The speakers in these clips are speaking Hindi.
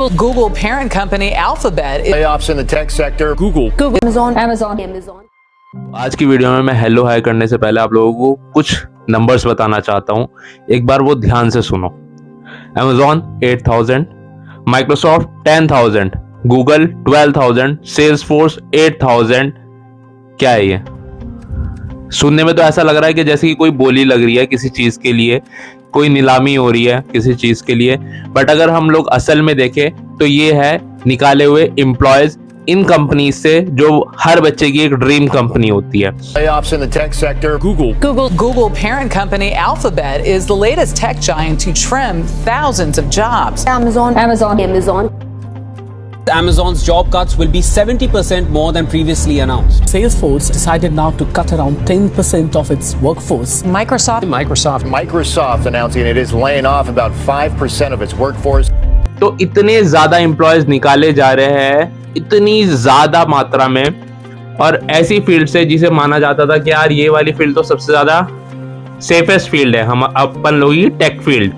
Google parent company Alphabet Layoffs in the tech sector. Google, Amazon. आज की वीडियो में मैं हेलो हाय करने से पहले आप लोगों को कुछ नंबर्स बताना चाहता हूं। एक बार वो ध्यान से सुनो। Amazon 8,000, Microsoft 10,000, Google 12,000, Salesforce 8,000। क्या है ये? सुनने में तो ऐसा लग रहा है कि जैसे कि कोई बोली लग रही है किसी चीज के लिए, कोई नीलामी हो रही है किसी चीज के लिए, बट अगर हम लोग असल में देखें तो ये है निकाले हुए एम्प्लॉयज इन कंपनी से जो हर बच्चे की एक ड्रीम कंपनी होती है। Layoffs in the tech sector. Google parent company Alphabet is the latest tech giant to trim thousands of jobs. Amazon. Amazon's job cuts will be 70% more than previously announced. Salesforce decided now to cut around 10% of its workforce. Microsoft announcing it is laying off about 5% of its workforce. तो इतने ज्यादा एम्प्लॉयज निकाले जा रहे हैं, इतनी ज्यादा मात्रा में, और ऐसी फील्ड से जिसे माना जाता था कि यार ये वाली फील्ड तो सबसे ज्यादा सेफेस्ट फील्ड है, हम अपन लोग ही टेक फील्ड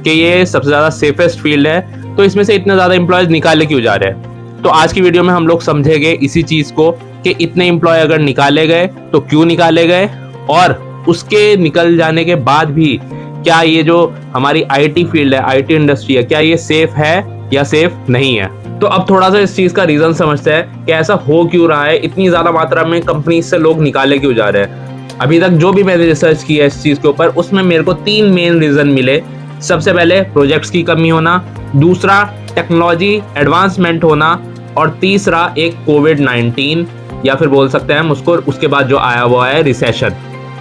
कि ये सबसे ज्यादा सेफेस्ट फील्ड है, तो इसमें से इतने ज्यादा एम्प्लॉयज निकाले क्यों जा रहे हैं। तो आज की वीडियो में हम लोग समझेंगे इसी चीज को कि इतने एम्प्लॉय अगर निकाले गए तो क्यों निकाले गए, और उसके निकल जाने के बाद भी क्या ये जो हमारी आईटी फील्ड है, आईटी इंडस्ट्री है, क्या ये सेफ है या सेफ नहीं है। तो अब थोड़ा सा इस चीज का रीजन समझते हैं कि ऐसा हो क्यों रहा है, इतनी ज्यादा मात्रा में कंपनी से लोग निकाले क्यों जा रहे हैं। अभी तक जो भी मैंने रिसर्च किया इस चीज के ऊपर, उसमें मेरे को 3 मेन रीजन मिले। सबसे पहले प्रोजेक्ट्स की कमी होना, दूसरा टेक्नोलॉजी एडवांसमेंट होना, और तीसरा एक कोविड-19 या फिर बोल सकते हैं हम उसको, उसके बाद जो आया वो है रिसेशन।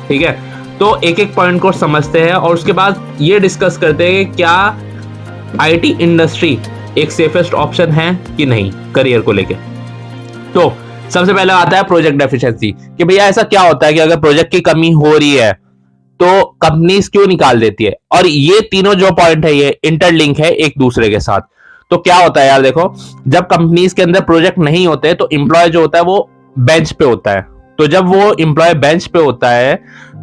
ठीक है, तो एक एक पॉइंट को समझते हैं और उसके बाद ये डिस्कस करते हैं कि क्या आईटी इंडस्ट्री एक सेफेस्ट ऑप्शन है कि नहीं करियर को लेके। तो सबसे पहले आता है प्रोजेक्ट डेफिशिएंसी, कि भैया ऐसा क्या होता है कि अगर प्रोजेक्ट की कमी हो रही है तो कंपनीज क्यों निकाल देती है। और ये तीनों जो पॉइंट है ये इंटरलिंक है एक दूसरे के साथ। तो क्या होता है यार, देखो, जब कंपनीज के अंदर प्रोजेक्ट नहीं होते तो एम्प्लॉय जो होता है वो बेंच पे होता है। तो जब वो एम्प्लॉय बेंच पे होता है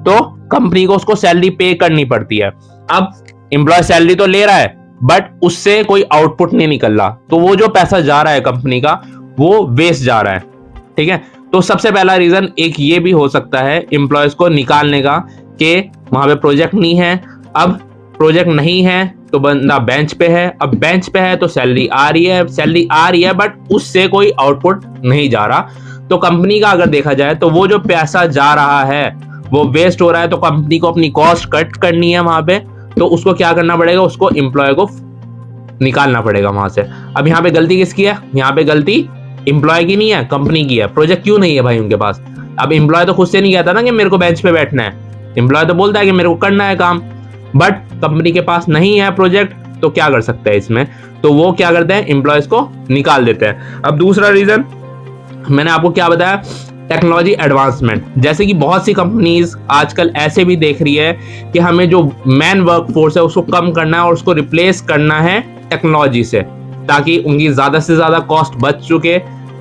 तो कंपनी को उसको सैलरी पे करनी पड़ती है। अब एम्प्लॉय सैलरी तो ले रहा है बट उससे कोई आउटपुट नहीं निकल रहा, तो वो जो पैसा जा रहा है कंपनी का वो वेस्ट जा रहा है। ठीक है, तो सबसे पहला रीजन एक ये भी हो सकता है एम्प्लॉयज को निकालने का कि वहां पे प्रोजेक्ट नहीं है। अब प्रोजेक्ट नहीं है तो बंदा बेंच पे है, अब बेंच पे है तो सैलरी आ रही है बट उससे कोई आउटपुट नहीं जा रहा। तो कंपनी का अगर देखा जाए तो वो जो पैसा जा रहा है वो वेस्ट हो रहा है, तो कंपनी को अपनी कॉस्ट कट करनी है वहां पे, तो उसको क्या करना पड़ेगा, उसको एम्प्लॉय को निकालना पड़ेगा वहां से। अब यहाँ पे गलती किसकी है, यहाँ पे गलती एम्प्लॉय की नहीं है, कंपनी की है। प्रोजेक्ट क्यों नहीं है भाई उनके पास। अब एम्प्लॉय तो खुद से नहीं कहता ना कि मेरे को बेंच पे बैठना है, एम्प्लॉय तो बोलता है कि मेरे को करना है काम, बट कंपनी के पास नहीं है प्रोजेक्ट, तो क्या कर सकते हैं इसमें, तो वो क्या करते हैं, एम्प्लॉयज को निकाल देते हैं। अब दूसरा रीजन मैंने आपको क्या बताया, टेक्नोलॉजी एडवांसमेंट। जैसे कि बहुत सी कंपनीज आजकल ऐसे भी देख रही है कि हमें जो मैन वर्क फोर्स है उसको कम करना है और उसको रिप्लेस करना है टेक्नोलॉजी से, ताकि उनकी ज्यादा से ज्यादा कॉस्ट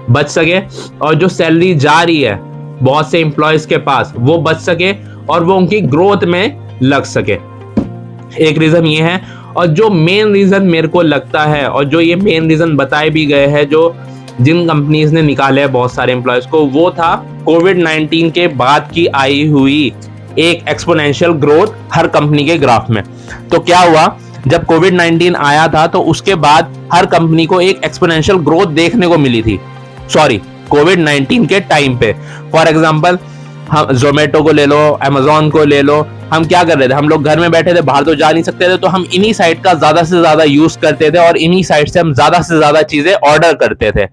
बच सके और जो सैलरी जा रही है बहुत से एम्प्लॉयज के पास वो बच सके और वो उनकी ग्रोथ में लग सके। एक रीजन ये है, और जो मेन रीजन मेरे को लगता है और जो ये मेन रीजन बताए भी गए हैं जो जिन कंपनीज ने निकाले हैं बहुत सारे एम्प्लॉयज को, वो था कोविड-19 के बाद की आई हुई एक एक्सपोनेंशियल ग्रोथ हर कंपनी के ग्राफ में। तो क्या हुआ, जब कोविड-19 आया था तो उसके बाद हर कंपनी को एक एक्सपोनेंशियल ग्रोथ देखने को मिली थी, कोविड-19 के टाइम पे। फॉर एग्जांपल हम जोमेटो को ले लो, अमेजोन को ले लो, हम क्या कर रहे थे, हम लोग घर में बैठे थे, बाहर तो जा नहीं सकते थे, तो हम इन्हीं साइट का ज्यादा से ज्यादा यूज करते थे और इन्हीं साइट से हम ज्यादा से ज्यादा चीजें ऑर्डर करते थे।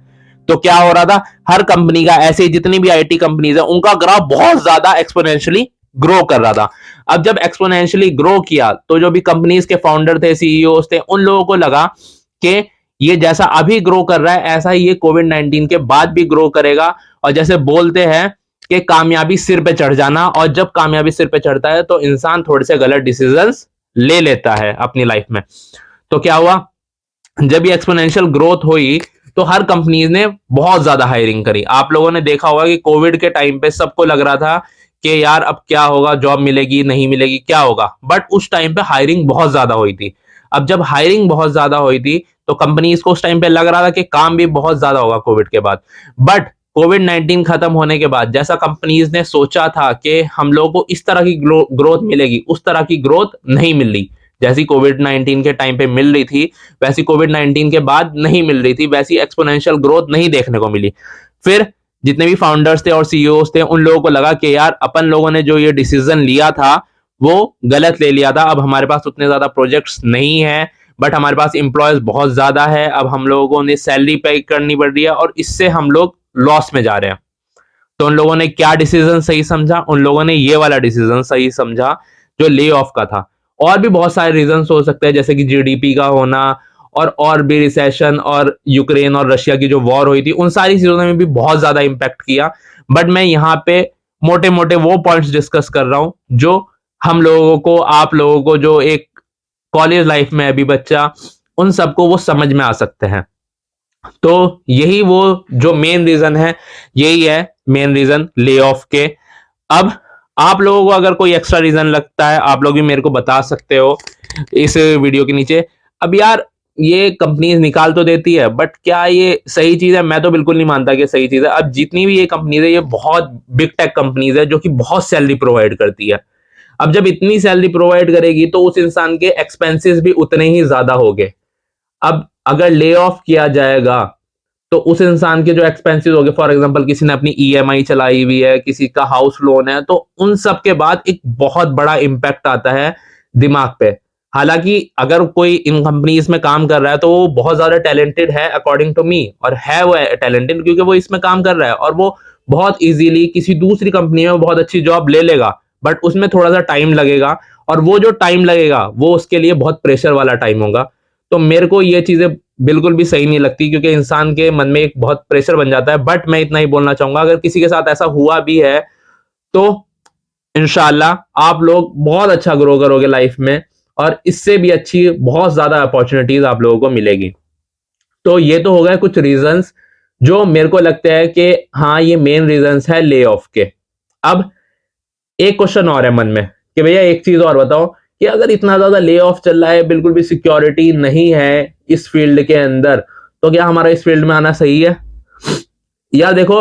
तो क्या हो रहा था, हर कंपनी का, ऐसे जितनी भी आईटी कंपनीज है उनका ग्राफ बहुत ज्यादा एक्सपोनेंशियली ग्रो कर रहा था। अब जब एक्सपोनेंशियली ग्रो किया तो जो भी कंपनीज के फाउंडर थे, सीईओ थे, उन लोगों को लगा कि ये जैसा अभी ग्रो कर रहा है ऐसा ही ये कोविड-19 के बाद भी ग्रो करेगा। और जैसे बोलते हैं कि कामयाबी सिर पे चढ़ जाना, और जब कामयाबी सिर पे चढ़ता है तो इंसान थोड़े से गलत डिसीजंस ले लेता है अपनी लाइफ में। तो क्या हुआ, जब ये एक्सपोनेंशियल ग्रोथ हुई तो हर कंपनीज ने बहुत ज्यादा हायरिंग करी। आप लोगों ने देखा होगा कि कोविड के टाइम पे सबको लग रहा था कि यार अब क्या होगा, जॉब मिलेगी नहीं मिलेगी, क्या होगा, बट उस टाइम पे हायरिंग बहुत ज्यादा हुई थी। अब जब हायरिंग बहुत ज्यादा हुई थी तो कंपनीज को उस टाइम पे लग रहा था कि काम भी बहुत ज्यादा होगा कोविड के बाद, बट कोविड-19 खत्म होने के बाद जैसा कंपनीज ने सोचा था कि हम लोगों को इस तरह की ग्रोथ मिलेगी, उस तरह की ग्रोथ नहीं मिल रही। जैसी कोविड-19 के टाइम पे मिल रही थी वैसी कोविड-19 के बाद नहीं मिल रही थी, वैसी एक्सपोनेंशियल ग्रोथ नहीं देखने को मिली। फिर जितने भी फाउंडर्स थे और सीईओज थे उन लोगों को लगा कि यार अपन लोगों ने जो ये डिसीजन लिया था वो गलत ले लिया था। अब हमारे पास उतने ज्यादा प्रोजेक्ट्स नहीं है, बट हमारे पास एम्प्लॉयज बहुत ज्यादा है, अब हम लोगों ने सैलरी पे करनी पड़ रही है और इससे हम लोग लॉस में जा रहे हैं। तो उन लोगों ने क्या डिसीजन सही समझा? उन लोगों ने ये वाला डिसीजन सही समझा जो ले ऑफ का था। और भी बहुत सारे रीजन हो सकते हैं जैसे कि जीडीपी का होना और भी रिसेशन और यूक्रेन और रशिया की जो वॉर हुई थी, उन सारी चीजों ने भी बहुत ज्यादा इंपैक्ट किया। बट मैं यहाँ पे मोटे मोटे वो पॉइंट्स डिस्कस कर रहा हूं जो हम लोगों को, आप लोगों को जो एक कॉलेज लाइफ में अभी बच्चा, उन सबको वो समझ में आ सकते हैं। तो यही वो जो मेन रीजन है, यही है मेन रीजन ले ऑफ के। अब आप लोगों को अगर कोई एक्स्ट्रा रीजन लगता है आप लोग भी मेरे को बता सकते हो इस वीडियो के नीचे। अब यार ये कंपनीज निकाल तो देती है बट क्या ये सही चीज है? मैं तो बिल्कुल नहीं मानता कि सही चीज है। अब जितनी भी ये कंपनीज है ये बहुत बिग टेक कंपनीज है जो कि बहुत सैलरी प्रोवाइड करती है। अब जब इतनी सैलरी प्रोवाइड करेगी तो उस इंसान के एक्सपेंसेस भी उतने ही ज्यादा होंगे। अब अगर ले ऑफ किया जाएगा तो उस इंसान के जो एक्सपेंसेस हो गए, फॉर एग्जांपल किसी ने अपनी ईएमआई चलाई हुई है, किसी का हाउस लोन है, तो उन सब के बाद एक बहुत बड़ा इंपैक्ट आता है दिमाग पे। हालांकि अगर कोई इन कंपनीज में काम कर रहा है तो वो बहुत ज्यादा टैलेंटेड है अकॉर्डिंग टू मी, और है वो टैलेंटेड क्योंकि वो इसमें काम कर रहा है और वो बहुत इजीली किसी दूसरी कंपनी में बहुत अच्छी जॉब ले लेगा, बट उसमें थोड़ा सा टाइम लगेगा और वो जो टाइम लगेगा वो उसके लिए बहुत प्रेशर वाला टाइम होगा। तो मेरे को ये चीजें बिल्कुल भी सही नहीं लगती क्योंकि इंसान के मन में एक बहुत प्रेशर बन जाता है। बट मैं इतना ही बोलना चाहूंगा, अगर किसी के साथ ऐसा हुआ भी है तो इंशाल्लाह आप लोग बहुत अच्छा ग्रो करोगे लाइफ में और इससे भी अच्छी बहुत ज्यादा अपॉर्चुनिटीज आप लोगों को मिलेगी। तो ये तो हो गए कुछ रीजंस जो मेरे को लगता है कि हाँ ये मेन रीजंस है ले ऑफ के। अब एक क्वेश्चन और है मन में कि भैया एक चीज और बताओ कि अगर इतना ज्यादा ले ऑफ चल रहा है, बिल्कुल भी सिक्योरिटी नहीं है इस फील्ड के अंदर, तो क्या हमारा इस फील्ड में आना सही है? या देखो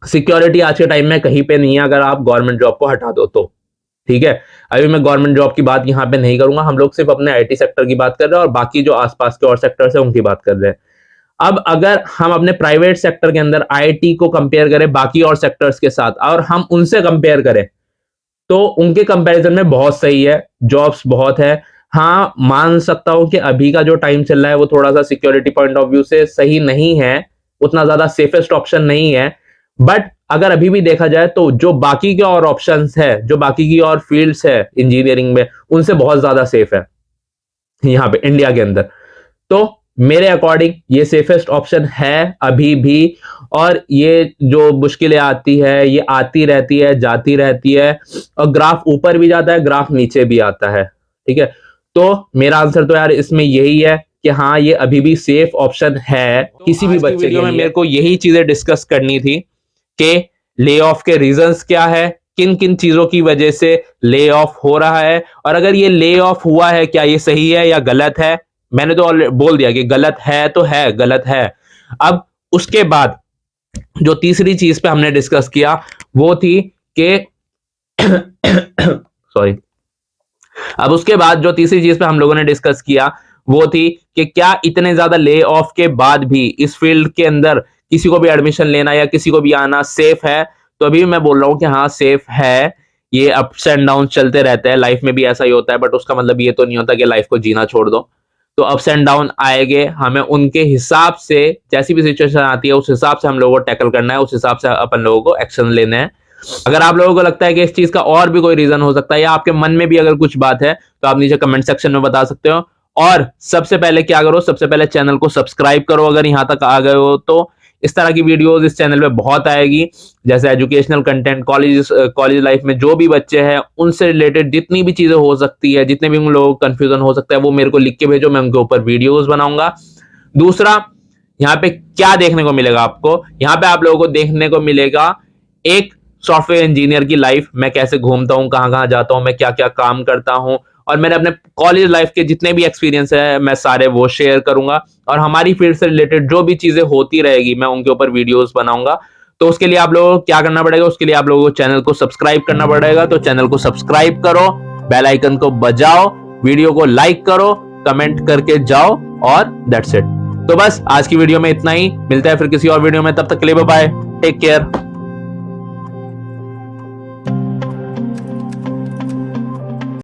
सिक्योरिटी आज के टाइम में कहीं पे नहीं है अगर आप गवर्नमेंट जॉब को हटा दो तो, ठीक है। अभी मैं गवर्नमेंट जॉब की बात यहाँ पे नहीं करूंगा, हम लोग सिर्फ अपने आईटी सेक्टर की बात कर रहे हैं और बाकी जो आसपास के और सेक्टर्स है उनकी बात कर रहे हैं। अब अगर हम अपने प्राइवेट सेक्टर के अंदर आईटी को कंपेयर करें बाकी और सेक्टर्स के साथ और हम उनसे कंपेयर करें तो उनके कंपैरिजन में बहुत सही है, जॉब्स बहुत है। हाँ मान सकता हूं कि अभी का जो टाइम चल रहा है वो थोड़ा सा सिक्योरिटी पॉइंट ऑफ व्यू से सही नहीं है, उतना ज्यादा सेफेस्ट ऑप्शन नहीं है, बट अगर अभी भी देखा जाए तो जो बाकी के और ऑप्शंस है, जो बाकी की और फील्ड्स है इंजीनियरिंग में, उनसे बहुत ज्यादा सेफ है यहाँ पे इंडिया के अंदर। तो मेरे अकॉर्डिंग ये सेफेस्ट ऑप्शन है अभी भी। और ये जो मुश्किलें आती है ये आती रहती है, जाती रहती है, और ग्राफ ऊपर भी जाता है, ग्राफ नीचे भी आता है, ठीक है। तो मेरा आंसर तो यार इसमें यही है कि हाँ ये अभी भी सेफ ऑप्शन है किसी भी बच्चे के लिए। मेरे को यही चीजें डिस्कस करनी थी कि ले ऑफ के रीजंस क्या है, किन किन चीजों की वजह से ले ऑफ हो रहा है, और अगर ये ले ऑफ हुआ है क्या ये सही है या गलत है। मैंने तो ऑलरेडी बोल दिया कि गलत है तो है, गलत है। अब उसके बाद जो तीसरी चीज पे हमने डिस्कस किया वो थी कि सॉरी, अब उसके बाद जो तीसरी चीज पे हम लोगों ने डिस्कस किया वो थी कि क्या इतने ज्यादा ले ऑफ के बाद भी इस फील्ड के अंदर किसी को भी एडमिशन लेना या किसी को भी आना सेफ है। तो अभी मैं बोल रहा हूं कि हाँ सेफ है। ये अप्स एंड डाउन चलते रहते हैं, लाइफ में भी ऐसा ही होता है, बट उसका मतलब ये तो नहीं होता कि लाइफ को जीना छोड़ दो। तो अप्स एंड डाउन आएंगे, हमें उनके हिसाब से जैसी भी सिचुएशन आती है उस हिसाब से हम लोगों को टैकल करना है, उस हिसाब से अपन लोगों को एक्शन लेने हैं। अगर आप लोगों को लगता है कि इस चीज का और भी कोई रीजन हो सकता है या आपके मन में भी अगर कुछ बात है तो आप नीचे कमेंट सेक्शन में बता सकते हो। और सबसे पहले क्या करो, सबसे पहले चैनल को सब्सक्राइब करो अगर यहां तक आ गए हो तो। इस तरह की वीडियोस इस चैनल पे बहुत आएगी, जैसे एजुकेशनल कंटेंट, कॉलेज लाइफ में जो भी बच्चे हैं उनसे रिलेटेड जितनी भी चीजें हो सकती है, जितने भी उन लोगों को कंफ्यूजन हो सकता है वो मेरे को लिख के भेजो, मैं उनके ऊपर वीडियोस बनाऊंगा। दूसरा, यहाँ पे क्या देखने को मिलेगा आपको, यहाँ पे आप लोगों को देखने को मिलेगा एक सॉफ्टवेयर इंजीनियर की लाइफ, मैं कैसे घूमता हूँ, कहाँ कहाँ जाता हूँ, मैं क्या क्या काम करता हूँ और मैंने अपने कॉलेज लाइफ के जितने भी एक्सपीरियंस है मैं सारे वो शेयर करूंगा, और हमारी फील्ड से रिलेटेड जो भी चीजें होती रहेगी मैं उनके ऊपर वीडियोस बनाऊंगा। तो उसके लिए आप लोगों को क्या करना पड़ेगा, उसके लिए आप लोगों को चैनल को सब्सक्राइब करना पड़ेगा। तो चैनल को सब्सक्राइब करो, बेल आइकन को बजाओ, वीडियो को लाइक करो, कमेंट करके जाओ, और दैट्स इट। तो बस आज की वीडियो में इतना ही, मिलता है फिर किसी और वीडियो में, तब तक के लिए बाय बाय, टेक केयर।